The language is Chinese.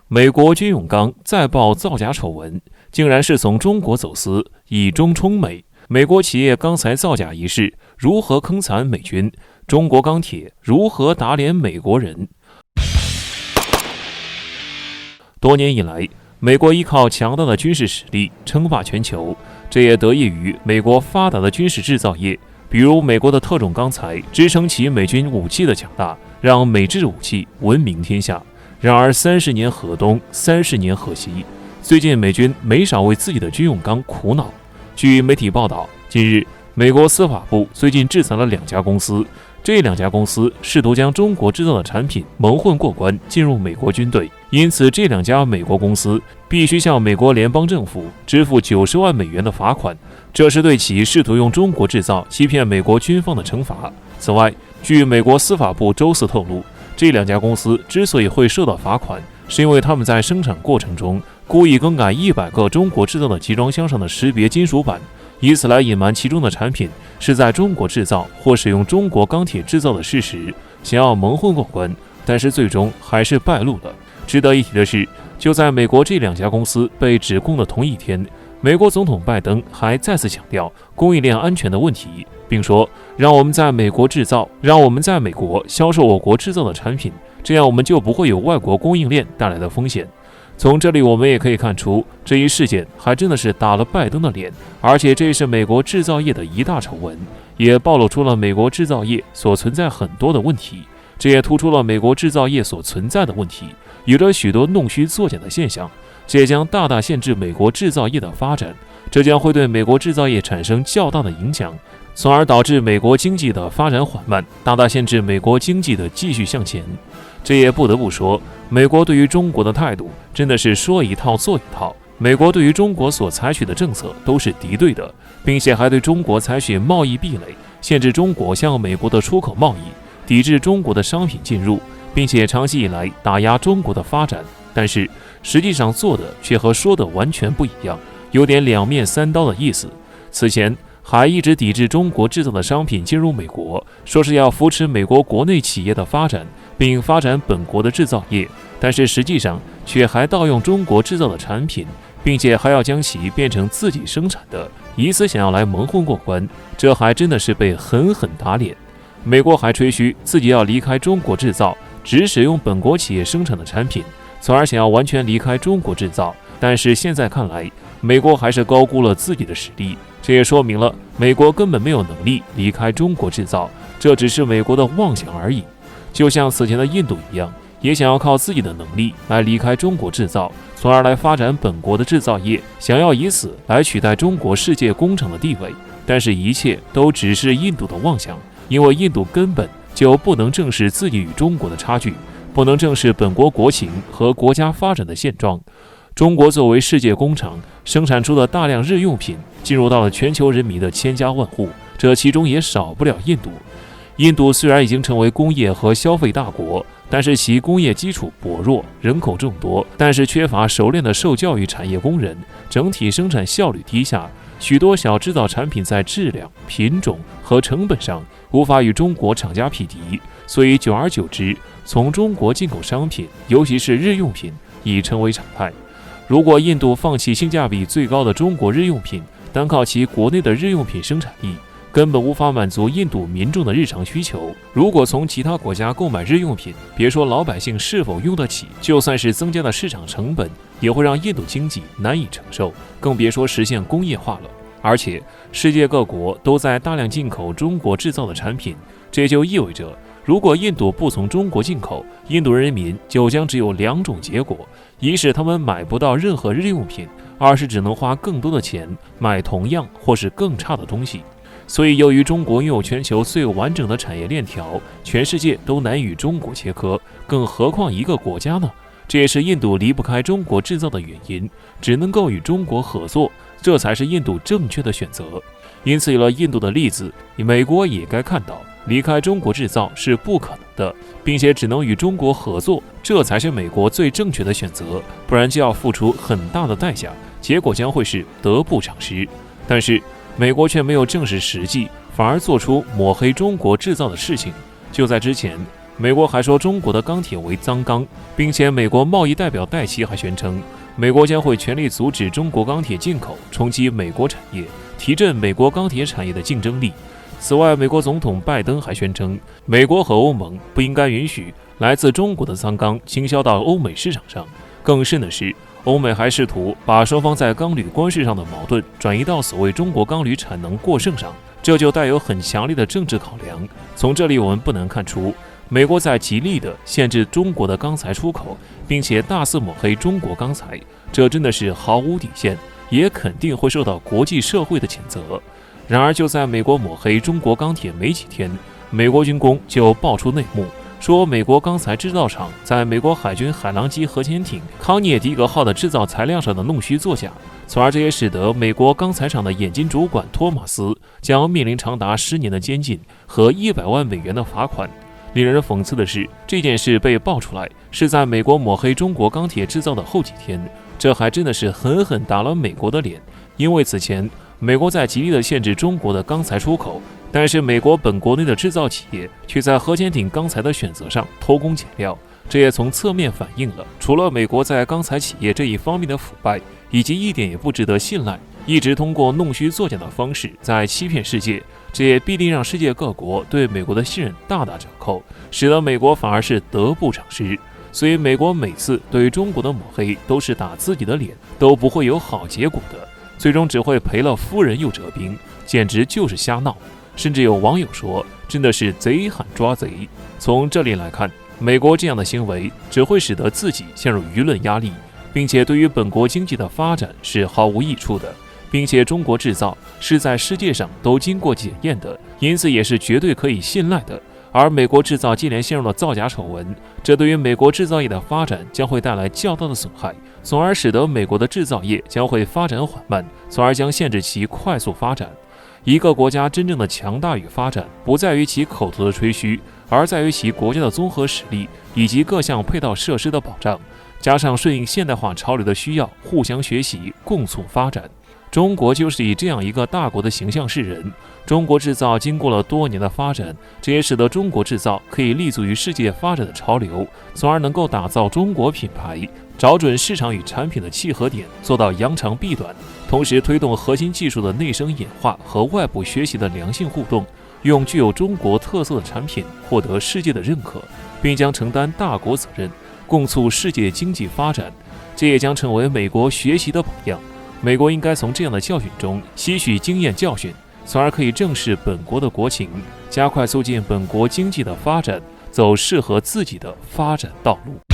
美国军用钢再爆造假丑闻，竟然是从中国走私，以中充美。美国企业钢材造假一事如何坑惨美军？中国钢铁如何打脸美国人？多年以来，美国依靠强大的军事实力称霸全球，这也得益于美国发达的军事制造业。比如美国的特种钢材支撑起美军武器的强大，让美制武器闻名天下。然而30年河东，30年河西，最近美军没少为自己的军用钢苦恼。据媒体报道，近日美国司法部最近制裁了2家公司，这2家公司试图将中国制造的产品蒙混过关进入美国军队，因此这2家美国公司必须向美国联邦政府支付90万美元的罚款，这是对其试图用中国制造欺骗美国军方的惩罚。此外，据美国司法部周四透露，这2家公司之所以会受到罚款，是因为他们在生产过程中故意更改100个中国制造的集装箱上的识别金属板，以此来隐瞒其中的产品是在中国制造或使用中国钢铁制造的事实，想要蒙混过关，但是最终还是败露了。值得一提的是，就在美国这2家公司被指控的同一天，美国总统拜登还再次强调供应链安全的问题，并说让我们在美国制造，让我们在美国销售我国制造的产品，这样我们就不会有外国供应链带来的风险。从这里我们也可以看出，这一事件还真的是打了拜登的脸，而且这也是美国制造业的一大丑闻，也暴露出了美国制造业所存在很多的问题，这也突出了美国制造业所存在的问题，有着许多弄虚作假的现象，这也将大大限制美国制造业的发展，这将会对美国制造业产生较大的影响，从而导致美国经济的发展缓慢，大大限制美国经济的继续向前。这也不得不说，美国对于中国的态度真的是说一套做一套。美国对于中国所采取的政策都是敌对的，并且还对中国采取贸易壁垒，限制中国向美国的出口贸易，抵制中国的商品进入，并且长期以来打压中国的发展。但是实际上做的却和说的完全不一样，有点两面三刀的意思。此前还一直抵制中国制造的商品进入美国，说是要扶持美国国内企业的发展，并发展本国的制造业，但是实际上却还盗用中国制造的产品，并且还要将其变成自己生产的，以此想要来蒙混过关，这还真的是被狠狠打脸。美国还吹嘘自己要离开中国制造，只使用本国企业生产的产品，从而想要完全离开中国制造。但是现在看来，美国还是高估了自己的实力，这也说明了美国根本没有能力离开中国制造，这只是美国的妄想而已。就像此前的印度一样，也想要靠自己的能力来离开中国制造，从而来发展本国的制造业，想要以此来取代中国世界工厂的地位。但是一切都只是印度的妄想，因为印度根本就不能正视自己与中国的差距，不能正视本国国情和国家发展的现状。中国作为世界工厂，生产出的大量日用品进入到了全球人民的千家万户，这其中也少不了印度。印度虽然已经成为工业和消费大国，但是其工业基础薄弱，人口众多，但是缺乏熟练的受教育产业工人，整体生产效率低下，许多小制造产品在质量、品种和成本上无法与中国厂家匹敌，所以久而久之，从中国进口商品，尤其是日用品，已成为常态。如果印度放弃性价比最高的中国日用品，单靠其国内的日用品生产力，根本无法满足印度民众的日常需求。如果从其他国家购买日用品，别说老百姓是否用得起，就算是增加了市场成本，也会让印度经济难以承受，更别说实现工业化了。而且世界各国都在大量进口中国制造的产品，这就意味着如果印度不从中国进口，印度人民就将只有2种结果，一是他们买不到任何日用品，二是只能花更多的钱买同样或是更差的东西。所以由于中国拥有全球最完整的产业链条，全世界都难与中国切割，更何况一个国家呢？这也是印度离不开中国制造的原因，只能够与中国合作，这才是印度正确的选择。因此有了印度的例子，美国也该看到离开中国制造是不可能的，并且只能与中国合作，这才是美国最正确的选择，不然就要付出很大的代价，结果将会是得不偿失。但是美国却没有正视实际，反而做出抹黑中国制造的事情。就在之前，美国还说中国的钢铁为脏钢，并且美国贸易代表戴奇还宣称，美国将会全力阻止中国钢铁进口，冲击美国产业，提振美国钢铁产业的竞争力。此外，美国总统拜登还宣称，美国和欧盟不应该允许来自中国的脏钢倾销到欧美市场上。更甚的是，欧美还试图把双方在钢铝关税上的矛盾转移到所谓中国钢铝产能过剩上，这就带有很强烈的政治考量。从这里我们不难看出，美国在极力地限制中国的钢材出口，并且大肆抹黑中国钢材，这真的是毫无底线，也肯定会受到国际社会的谴责。然而，就在美国抹黑中国钢铁没几天，美国军工就爆出内幕，说美国钢材制造厂在美国海军海狼级核潜艇康涅狄格号的制造材料上的弄虚作假，从而这也使得美国钢材厂的冶金主管托马斯将面临长达10年的监禁和100万美元的罚款。令人讽刺的是，这件事被爆出来是在美国抹黑中国钢铁制造的后几天，这还真的是狠狠打了美国的脸。因为此前美国在极力的限制中国的钢材出口，但是美国本国内的制造企业却在核潜艇钢材的选择上偷工减料，这也从侧面反映了除了美国在钢材企业这一方面的腐败，以及一点也不值得信赖，一直通过弄虚作假的方式在欺骗世界，这也必定让世界各国对美国的信任大打折扣，使得美国反而是得不偿失。所以美国每次对中国的抹黑都是打自己的脸，都不会有好结果的，最终只会赔了夫人又折兵，简直就是瞎闹。甚至有网友说，真的是贼喊抓贼。从这里来看，美国这样的行为只会使得自己陷入舆论压力，并且对于本国经济的发展是毫无益处的，并且中国制造是在世界上都经过检验的，因此也是绝对可以信赖的。而美国制造接连陷入了造假丑闻，这对于美国制造业的发展将会带来较大的损害，从而使得美国的制造业将会发展缓慢，从而将限制其快速发展。一个国家真正的强大与发展，不在于其口头的吹嘘，而在于其国家的综合实力以及各项配套设施的保障，加上顺应现代化潮流的需要，互相学习，共促发展。中国就是以这样一个大国的形象示人。中国制造经过了多年的发展，这也使得中国制造可以立足于世界发展的潮流，从而能够打造中国品牌，找准市场与产品的契合点，做到扬长避短，同时推动核心技术的内生演化和外部学习的良性互动，用具有中国特色的产品获得世界的认可，并将承担大国责任，共促世界经济发展。这也将成为美国学习的榜样。美国应该从这样的教训中吸取经验教训，从而可以正视本国的国情，加快促进本国经济的发展，走适合自己的发展道路。